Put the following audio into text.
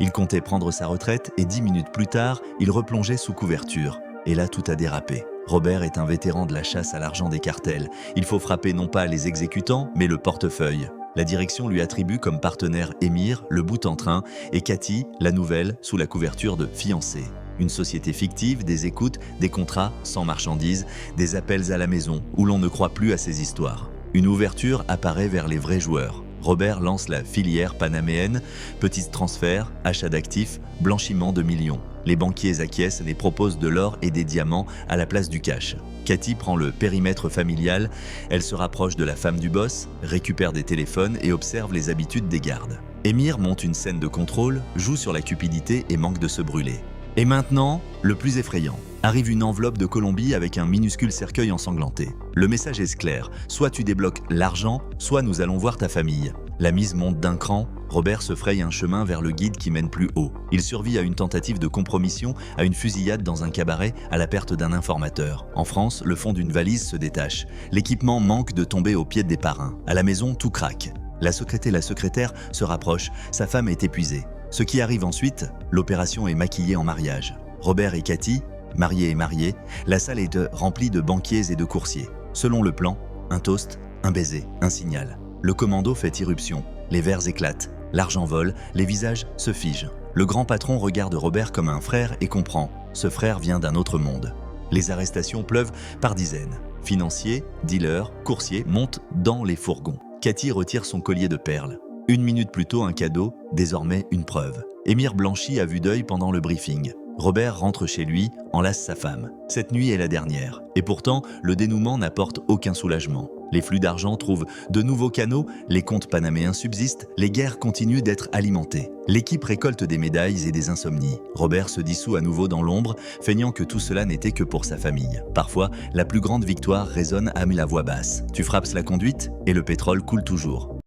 Il comptait prendre sa retraite et 10 minutes plus tard, il replongeait sous couverture. Et là, tout a dérapé. Robert est un vétéran de la chasse à l'argent des cartels. Il faut frapper non pas les exécutants, mais le portefeuille. La direction lui attribue comme partenaire Émir, le bout en train, et Cathy, la nouvelle, sous la couverture de fiancée. Une société fictive, des écoutes, des contrats sans marchandises, des appels à la maison où l'on ne croit plus à ces histoires. Une ouverture apparaît vers les vrais joueurs. Robert lance la filière panaméenne, petits transferts, achats d'actifs, blanchiment de millions. Les banquiers acquiescent et proposent de l'or et des diamants à la place du cash. Cathy prend le périmètre familial, elle se rapproche de la femme du boss, récupère des téléphones et observe les habitudes des gardes. Émir monte une scène de contrôle, joue sur la cupidité et manque de se brûler. Et maintenant, le plus effrayant. Arrive une enveloppe de Colombie avec un minuscule cercueil ensanglanté. Le message est clair, soit tu débloques l'argent, soit nous allons voir ta famille. La mise monte d'un cran, Robert se fraye un chemin vers le guide qui mène plus haut. Il survit à une tentative de compromission, à une fusillade dans un cabaret, à la perte d'un informateur. En France, le fond d'une valise se détache. L'équipement manque de tomber aux pieds des parrains. À la maison, tout craque. La secrétaire se rapproche, sa femme est épuisée. Ce qui arrive ensuite, l'opération est maquillée en mariage. Robert et Cathy, mariés et mariés, la salle est remplie de banquiers et de coursiers. Selon le plan, un toast, un baiser, un signal. Le commando fait irruption, les verres éclatent, l'argent vole, les visages se figent. Le grand patron regarde Robert comme un frère et comprend, ce frère vient d'un autre monde. Les arrestations pleuvent par dizaines. Financiers, dealers, coursiers montent dans les fourgons. Cathy retire son collier de perles. 1 minute plus tôt, un cadeau, désormais une preuve. Émir blanchit à vue d'œil pendant le briefing. Robert rentre chez lui, enlace sa femme. Cette nuit est la dernière. Et pourtant, le dénouement n'apporte aucun soulagement. Les flux d'argent trouvent de nouveaux canaux, les comptes panaméens subsistent, les guerres continuent d'être alimentées. L'équipe récolte des médailles et des insomnies. Robert se dissout à nouveau dans l'ombre, feignant que tout cela n'était que pour sa famille. Parfois, la plus grande victoire résonne à la voix basse. Tu frappes la conduite et le pétrole coule toujours.